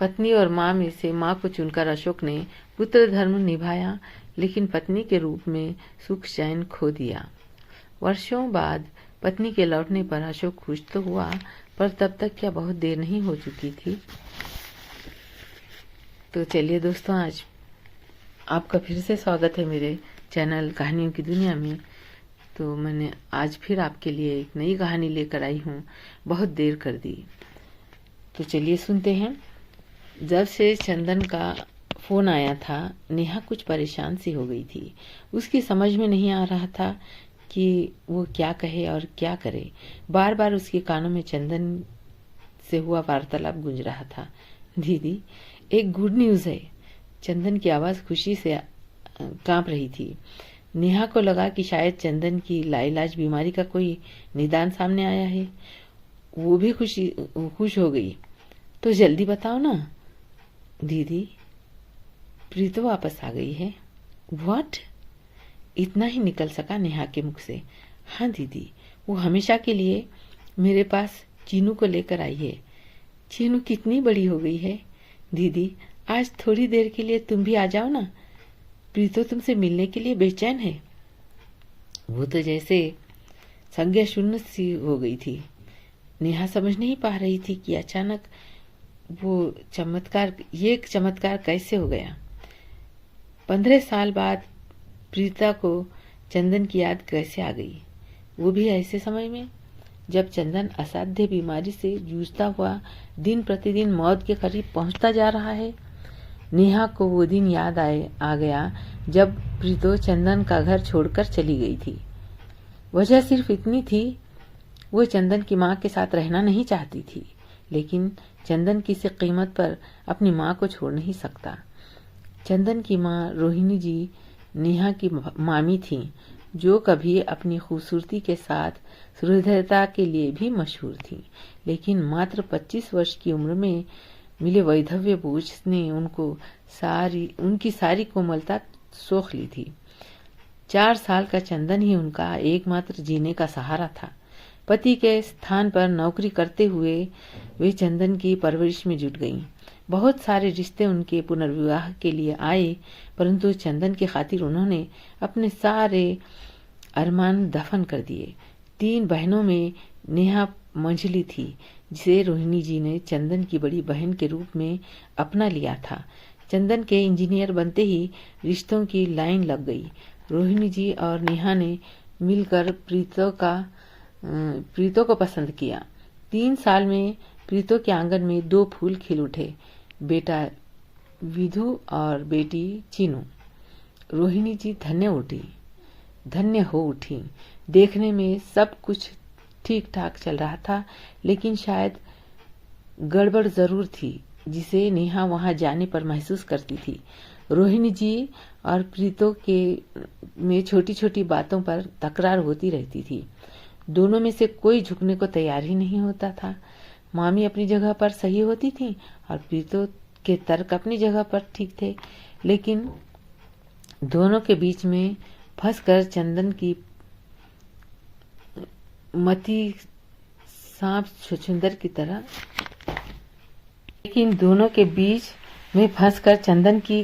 पत्नी और माँ में से माँ को चुनकर अशोक ने पुत्र धर्म निभाया, लेकिन पत्नी के रूप में सुख चैन खो दिया। वर्षों बाद पत्नी के लौटने पर अशोक खुश तो हुआ, पर तब तक क्या बहुत देर नहीं हो चुकी थी। तो चलिए दोस्तों, आज आपका फिर से स्वागत है मेरे चैनल कहानियों की दुनिया में। तो मैंने आज फिर आपके लिए एक नई कहानी लेकर आई हूँ। बहुत देर कर दी, तो चलिए सुनते हैं। जब से चंदन का फोन आया था, नेहा कुछ परेशान सी हो गई थी। उसकी समझ में नहीं आ रहा था कि वो क्या कहे और क्या करे। बार बार उसके कानों में चंदन से हुआ वार्तालाप गूंज रहा था। दीदी, एक गुड न्यूज है। चंदन की आवाज खुशी से कांप रही थी। नेहा को लगा कि शायद चंदन की लाइलाज बीमारी का कोई निदान सामने आया है। वो भी खुश हो गई। तो जल्दी बताओ ना। दीदी, प्रीतो वापस आ गई है। व्हाट? इतना ही निकल सका नेहा के मुख से। हाँ दीदी, वो हमेशा के लिए मेरे पास चीनू को लेकर आई है। चीनू कितनी बड़ी हो गई है। दीदी, आज थोड़ी देर के लिए तुम भी आ जाओ ना। प्रीतो तुमसे मिलने के लिए बेचैन है। वो तो जैसे संज्ञा शून्य सी हो गई थी। नेहा समझ नहीं पा रही थी कि अचानक ये चमत्कार कैसे हो गया। 15 साल बाद प्रीता को चंदन की याद कैसे आ गई, वो भी ऐसे समय में जब चंदन असाध्य बीमारी से जूझता हुआ दिन प्रतिदिन मौत के करीब पहुंचता जा रहा है। नेहा को वो दिन याद आ गया जब प्रीतो चंदन का घर छोड़कर चली गई थी। वजह सिर्फ इतनी थी, वो चंदन की माँ के साथ रहना नहीं चाहती थी, लेकिन चंदन किसी कीमत पर अपनी माँ को छोड़ नहीं सकता। चंदन की माँ रोहिणी जी नेहा की मामी थी, जो कभी अपनी खूबसूरती के साथ सुहृदयता के लिए भी मशहूर थी, लेकिन मात्र 25 वर्ष की उम्र में मिले वैधव्य बोझ ने उनकी सारी कोमलता सोख ली थी। 4 साल का चंदन ही उनका एकमात्र जीने का सहारा था। पति के स्थान पर नौकरी करते हुए वे चंदन की परवरिश में जुट गईं। बहुत सारे रिश्ते उनके पुनर्विवाह के लिए आए, परंतु चंदन की खातिर उन्होंने अपने सारे अरमान दफन कर दिए। 3 बहनों में नेहा मंझली थी, जिसे रोहिणी जी ने चंदन की बड़ी बहन के रूप में अपना लिया था। चंदन के इंजीनियर बनते ही रिश्तों की लाइन लग गई। रोहिणी जी और नेहा ने मिलकर प्रीतो को पसंद किया। 3 साल में प्रीतो के आंगन में 2 फूल खिल उठे, बेटा विधु और बेटी चीनू। रोहिणी जी धन्य हो उठी। देखने में सब कुछ ठीक ठाक चल रहा था, लेकिन शायद गड़बड़ जरूर थी, जिसे नेहा वहां जाने पर महसूस करती थी। रोहिणी जी और प्रीतो में छोटी छोटी बातों पर तकरार होती रहती थी। दोनों में से कोई झुकने को तैयार ही नहीं होता था। मामी अपनी जगह पर सही होती थी और प्रीतो के तर्क अपनी जगह पर ठीक थे, लेकिन दोनों के बीच में फंसकर चंदन की मति सांप छछूंदर की तरह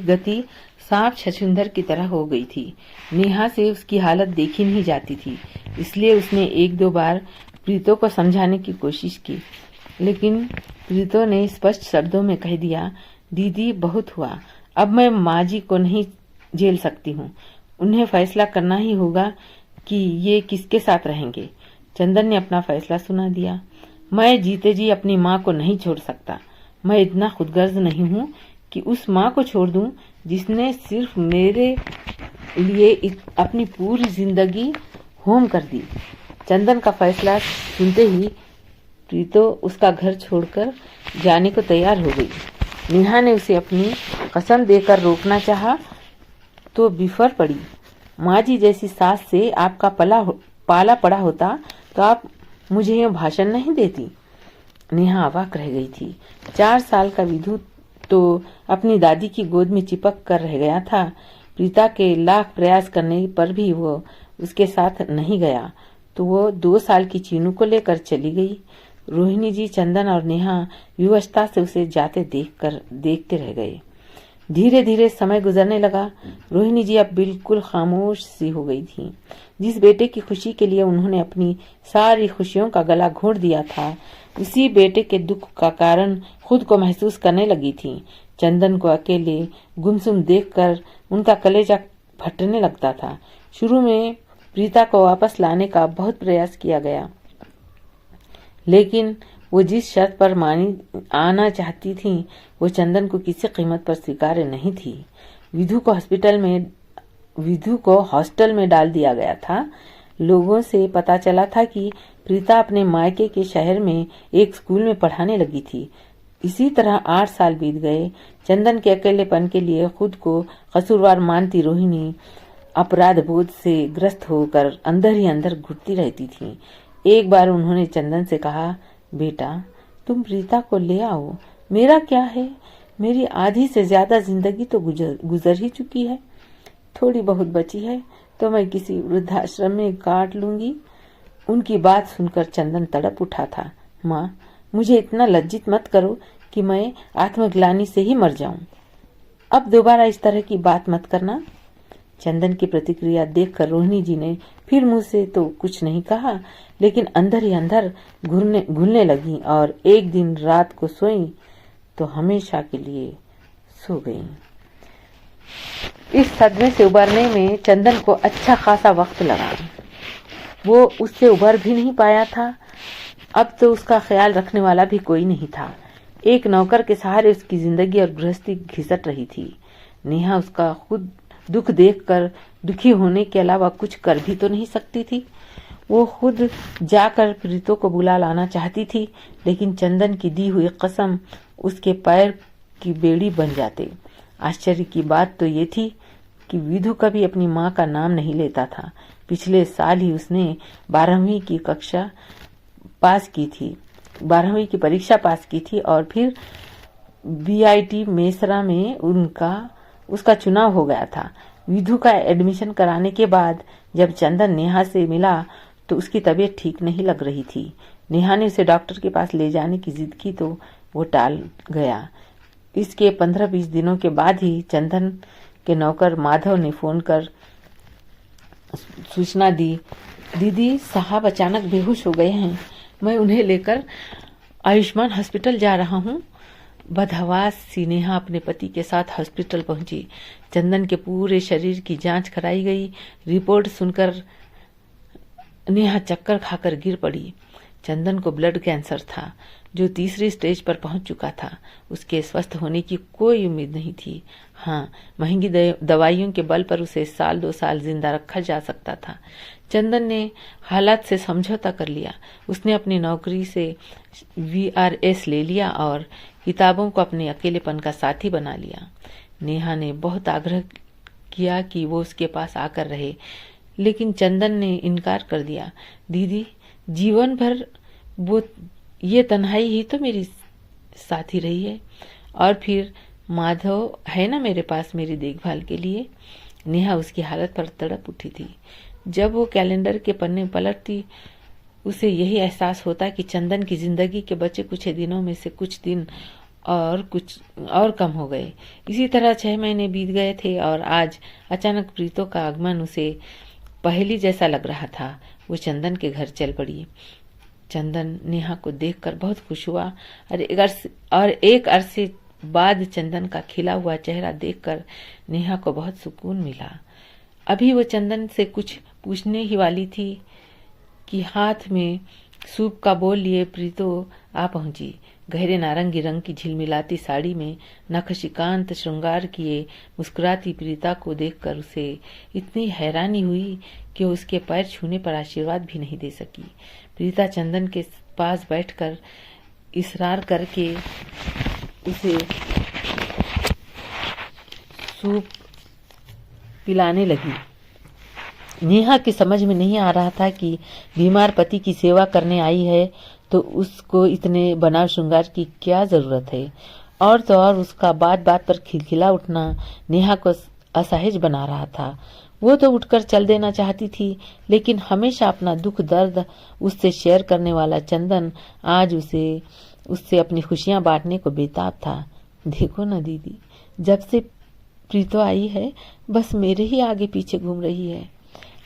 गति सांप छछूंदर की तरह हो गई थी। नेहा से उसकी हालत देखी नहीं जाती थी, इसलिए उसने 1-2 बार प्रीतो को समझाने की कोशिश की, लेकिन प्रीतो ने स्पष्ट शब्दों में कह दिया, दीदी बहुत हुआ, अब मैं माँ जी को नहीं झेल सकती हूँ। उन्हें फैसला करना ही होगा कि ये किसके साथ रहेंगे। चंदन ने अपना फैसला सुना दिया। मैं जीते जी अपनी माँ को नहीं छोड़ सकता। मैं इतना खुदगर्ज नहीं हूँ कि उस माँ को छोड़ दूं जिसने सिर्फ मेरे लिए अपनी पूरी जिंदगी होम कर दी। चंदन का फैसला सुनते ही प्रीतो उसका घर छोड़कर जाने को तैयार हो गई। नेहा ने उसे अपनी कसम देकर रोकना चाहा तो बिफर पड़ी। माँ जी जैसी सास से आपका पाला पड़ा होता तो आप मुझे यह भाषण नहीं देती। नेहा अवाक रह गई थी। 4 साल का विधु तो अपनी दादी की गोद में चिपक कर रह गया था। प्रीता के लाख प्रयास करने पर भी वो उसके साथ नहीं गया, तो वो 2 साल की चीनू को लेकर चली गई। रोहिणी जी, चंदन और नेहा विवशता से उसे जाते देखते रह गए। धीरे धीरे समय गुजरने लगा। रोहिणी जी अब बिल्कुल खामोश सी हो गई थी। जिस बेटे की खुशी के लिए उन्होंने अपनी सारी खुशियों का गला घोंट दिया था, उसी बेटे के दुख का कारण खुद को महसूस करने लगी थी। चंदन को अकेले गुमसुम देखकर उनका कलेजा फटने लगता था। शुरू में प्रीता को वापस लाने का बहुत प्रयास किया गया, लेकिन वो जिस शर्त पर आना चाहती थी वो चंदन को किसी कीमत पर स्वीकार्य नहीं थी। विधु को हॉस्टल में डाल दिया गया था। लोगों से पता चला था कि प्रीता अपने मायके के शहर में एक स्कूल में पढ़ाने लगी थी। इसी तरह 8 साल बीत गए। चंदन के अकेलेपन के लिए खुद को कसूरवार मानती रोहिणी अपराध बोध से ग्रस्त होकर अंदर ही अंदर घुटती रहती थी। एक बार उन्होंने चंदन से कहा, बेटा तुम प्रीता को ले आओ, मेरा क्या है, मेरी आधी से ज्यादा जिंदगी तो गुजर ही चुकी है, थोड़ी बहुत बची है तो मैं किसी वृद्धाश्रम में काट लूंगी। उनकी बात सुनकर चंदन तड़प उठा था। माँ, मुझे इतना लज्जित मत करो कि मैं आत्मग्लानि से ही मर जाऊं। अब दोबारा इस तरह की बात मत करना। चंदन की प्रतिक्रिया देखकर रोहिणी जी ने फिर मुंह से तो कुछ नहीं कहा, लेकिन अंदर ही अंदर घुलने लगी और एक दिन रात को सोई तो हमेशा के लिए सो गई। इस सदमे से उबरने में चंदन को अच्छा खासा वक्त लगा। वो उससे उबर भी नहीं पाया था। अब तो उसका ख्याल रखने वाला भी कोई नहीं था। एक नौकर के सहारे उसकी जिंदगी और गृहस्थी घिसट रही थी। नेहा उसका खुद दुख देखकर दुखी होने के अलावा कुछ कर भी तो नहीं सकती थी। वो खुद जाकर प्रीतो को बुला लाना चाहती थी, लेकिन चंदन की दी हुई कसम उसके पैर की बेड़ी बन जाते। आश्चर्य की बात तो ये थी कि विधु कभी अपनी माँ का नाम नहीं लेता था। पिछले साल ही उसने 12वीं की कक्षा पास की थी, 12वीं की परीक्षा पास की थी और फिर बीआईटी मेसरा में उसका चुनाव हो गया था। विधु का एडमिशन कराने के बाद जब चंदन नेहा से मिला तो उसकी तबीयत ठीक नहीं लग रही थी। नेहा ने उसे डॉक्टर के पास ले जाने की जिद की तो वो टाल गया। इसके 15-20 दिनों के बाद ही चंदन के नौकर माधव ने फोन कर सूचना दी, दीदी साहब अचानक बेहोश हो गए हैं, मैं उन्हें लेकर आयुष्मान हॉस्पिटल जा रहा हूँ। बदहवास सी नेहा अपने पति के साथ हॉस्पिटल पहुंची। चंदन के पूरे शरीर की जांच कराई गई। रिपोर्ट सुनकर नेहा चक्कर खाकर गिर पड़ी। चंदन को ब्लड कैंसर था, जो 3री स्टेज पर पहुंच चुका था। उसके स्वस्थ होने की कोई उम्मीद नहीं थी। हाँ, महंगी दवाइयों के बल पर उसे 1-2 साल जिंदा रखा जा सकता था। चंदन ने हालात से समझौता कर लिया। उसने अपनी नौकरी से VRS ले लिया और किताबों को अपने अकेलेपन का साथी बना लिया। नेहा ने बहुत आग्रह किया कि वो उसके पास आकर रहे, लेकिन चंदन ने इनकार कर दिया। दीदी, जीवन भर वो ये तन्हाई ही तो मेरी साथी रही है, और फिर माधव है ना मेरे पास मेरी देखभाल के लिए। नेहा उसकी हालत पर तड़प उठी थी। जब वो कैलेंडर के पन्ने पलटती, उसे यही एहसास होता कि चंदन की जिंदगी के बचे कुछ दिनों में से कुछ दिन और कम हो गए। इसी तरह 6 महीने बीत गए थे और आज अचानक प्रीतो का आगमन उसे पहली जैसा लग रहा था। वो चंदन के घर चल पड़ी। चंदन नेहा को देखकर बहुत खुश हुआ और एक अरसे बाद चंदन का खिला हुआ चेहरा देखकर नेहा को बहुत सुकून मिला। अभी वो चंदन से कुछ पूछने ही वाली थी कि हाथ में सूप का बोल लिए प्रीतो आ पहुंची। गहरे नारंगी रंग की झिलमिलाती साड़ी में नखशिकांत श्रृंगार किए मुस्कुराती प्रीता को देखकर उसे इतनी हैरानी हुई कि उसके पैर छूने पर आशीर्वाद भी नहीं दे सकी। प्रीता चंदन के पास बैठकर इसरार करके उसे सूप पिलाने लगी। नेहा की समझ में नहीं आ रहा था कि बीमार पति की सेवा करने आई है तो उसको इतने बनाव श्रृंगार की क्या जरूरत है। और तो और उसका बात बात पर खिलखिला उठना नेहा को असहज बना रहा था। वो तो उठकर चल देना चाहती थी, लेकिन हमेशा अपना दुख दर्द उससे शेयर करने वाला चंदन आज उससे अपनी खुशियां बांटने को बेताब था। देखो ना दीदी, जब से प्रीतो आई है बस मेरे ही आगे पीछे घूम रही है।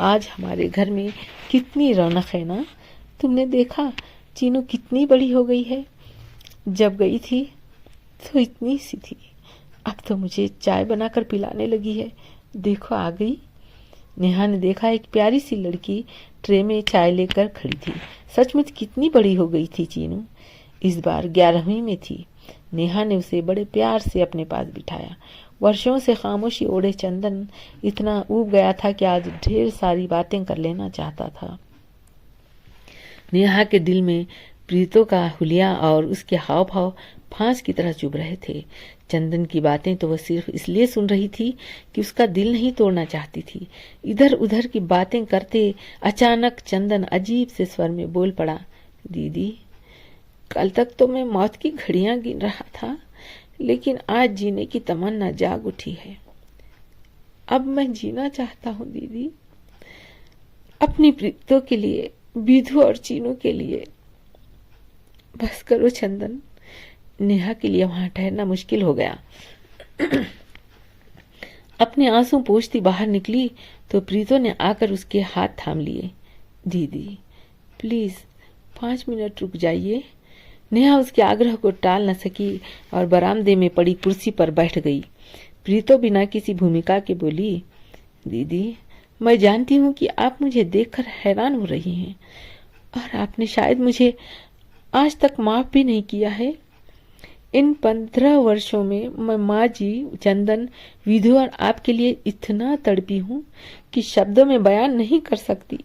आज हमारे घर में कितनी रौनक है ना। तुमने देखा चीनू कितनी बड़ी हो गई है। जब गई थी तो इतनी सी थी, अब तो मुझे चाय बनाकर पिलाने लगी है। देखो आ गई। नेहा ने देखा एक प्यारी सी लड़की ट्रे में चाय लेकर खड़ी थी। सचमुच कितनी बड़ी हो गई थी चीनू। इस बार 11वीं में थी। नेहा ने उसे बड़े प्यार से अपने पास बिठाया। वर्षों से खामोशी ओढ़े चंदन इतना ऊब गया था कि आज ढेर सारी बातें कर लेना चाहता था। नेहा के दिल में प्रीतो का हुलिया और उसके हाव भाव फांस की तरह चुभ रहे थे। चंदन की बातें तो वह सिर्फ इसलिए सुन रही थी कि उसका दिल नहीं तोड़ना चाहती थी। इधर उधर की बातें करते अचानक चंदन अजीब से स्वर में बोल पड़ा, दीदी, कल तक तो मैं मौत की घड़ियां गिन रहा था, लेकिन आज जीने की तमन्ना जाग उठी है। अब मैं जीना चाहता हूँ दीदी, अपनी प्रीतो के लिए, विधु और चीनू के लिए। बस करो चंदन। नेहा के लिए वहां ठहरना मुश्किल हो गया। अपने आंसू पोंछती बाहर निकली तो प्रीतो ने आकर उसके हाथ थाम लिए। दीदी प्लीज 5 मिनट रुक जाइए। नेहा उसके आग्रह को टाल न सकी और बरामदे में पड़ी कुर्सी पर बैठ गई। प्रीतो बिना किसी भूमिका के बोली, दीदी, मैं जानती हूँ कि आप मुझे देखकर हैरान हो रही हैं और आपने शायद मुझे आज तक माफ भी नहीं किया है। इन 15 वर्षों में मैं माँ जी, चंदन, विधु और आपके लिए इतना तड़पी हूँ कि शब्दों में बयान नहीं कर सकती।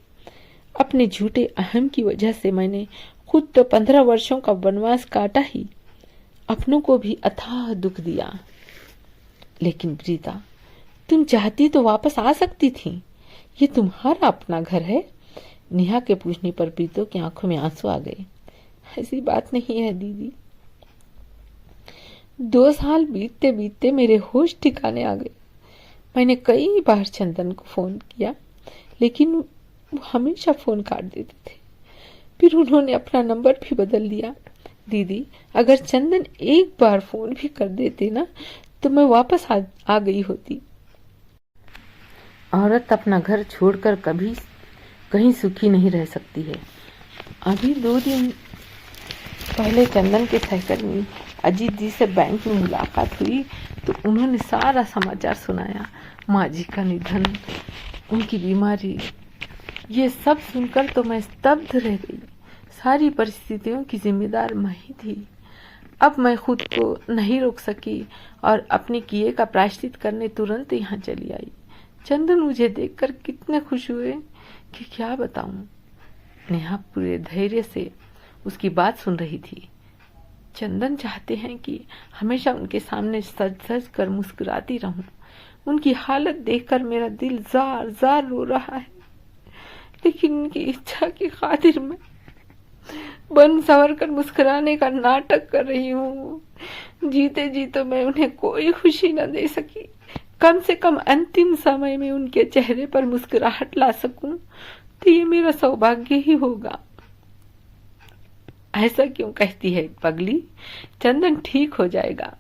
अपने झूठे अहम की वजह से मैंने खुद तो 15 वर्षों का वनवास काटा ही, अपनों को भी अथाह दुख दिया। लेकिन प्रीता, तुम चाहती तो वापस आ सकती थी। ये तुम्हारा अपना घर है। नेहा के पूछने पर प्रीतो की आंखों में आंसू आ गए। ऐसी बात नहीं है दीदी। 2 साल बीतते बीतते मेरे होश ठिकाने आ गए। मैंने कई बार चंदन को फोन किया, लेकिन वो हमेशा फोन काट देते थे। फिर उन्होंने अपना नंबर भी बदल लिया। दीदी, अगर चंदन एक बार फोन भी कर देते ना, तो मैं वापस आ गई होती। औरत अपना घर छोड़कर कभी कहीं सुखी नहीं रह सकती है। अभी 2 दिन पहले चंदन के सहकर्मी अजीत जी से बैंक में मुलाकात हुई तो उन्होंने सारा समाचार सुनाया। माँ जी का निधन, उनकी बीमारी, ये सब सुनकर तो मैं स्तब्ध रह गई। सारी परिस्थितियों की जिम्मेदार मैं ही थी। अब मैं खुद को नहीं रोक सकी और अपने किए का प्रायश्चित करने तुरंत यहाँ चली आई। चंदन मुझे देखकर कितने खुश हुए कि क्या बताऊं। नेहा पूरे धैर्य से उसकी बात सुन रही थी। चंदन चाहते हैं कि हमेशा उनके सामने सज सज कर मुस्कुराती रहूं। उनकी हालत देखकर मेरा दिल जार जार रो रहा है, लेकिन उनकी इच्छा की खातिर मैं बन संवर कर मुस्कुराने का नाटक कर रही हूँ। जीते जी तो मैं उन्हें कोई खुशी न दे सकी, कम से कम अंतिम समय में उनके चेहरे पर मुस्कुराहट ला सकूं तो ये मेरा सौभाग्य ही होगा। ऐसा क्यों कहती है पगली? चंदन ठीक हो जाएगा।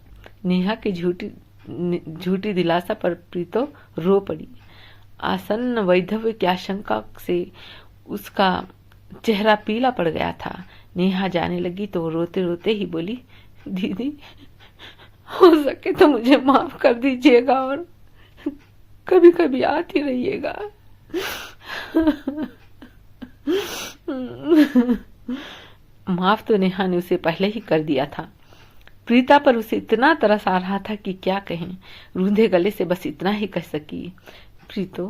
नेहा की झूठी दिलासा पर प्रीतो रो पड़ी। आसन्न वैधव्य की आशंका से उसका चेहरा पीला पड़ गया था। नेहा जाने लगी तो वो रोते रोते ही बोली, दीदी, हो सके तो मुझे माफ कर दीजिएगा और कभी कभी आती रहिएगा। माफ तो नेहा ने उसे पहले ही कर दिया था। प्रीता पर उसे इतना तरस आ रहा था कि क्या कहें। रूंधे गले से बस इतना ही कह सकी, प्रीतो,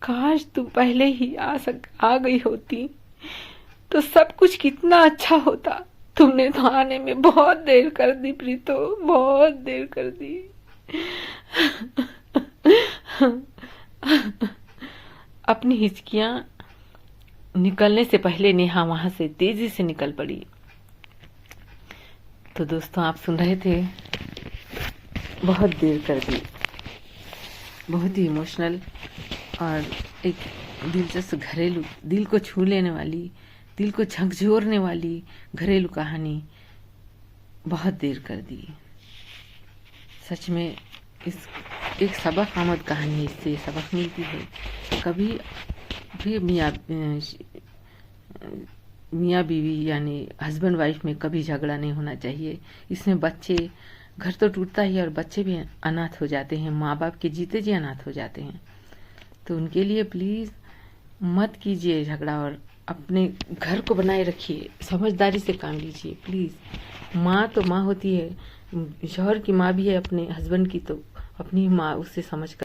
काश तुम पहले ही आ गई होती तो सब कुछ कितना अच्छा होता। तुमने तो आने में बहुत देर कर दी प्रीतो, बहुत देर कर दी। अपनी हिचकियां निकलने से पहले नेहा वहां से तेजी से निकल पड़ी। तो दोस्तों, आप सुन रहे थे बहुत देर कर दी, बहुत ही इमोशनल और एक दिलचस्प घरेलू, दिल को छू लेने वाली, दिल को झकझोरने वाली घरेलू कहानी बहुत देर कर दी। सच में इस एक सबक आमद कहानी है, इससे सबक मिलती है। कभी भी मियाँ बीवी यानी हस्बैंड वाइफ में कभी झगड़ा नहीं होना चाहिए। इसमें बच्चे, घर तो टूटता ही है और बच्चे भी अनाथ हो जाते हैं, माँ बाप के जीते जी अनाथ हो जाते हैं। तो उनके लिए प्लीज़ मत कीजिए झगड़ा और अपने घर को बनाए रखिए, समझदारी से काम लीजिए प्लीज़। माँ तो माँ होती है, शौहर की माँ भी है अपने हस्बैंड की, तो अपनी माँ उससे समझ कर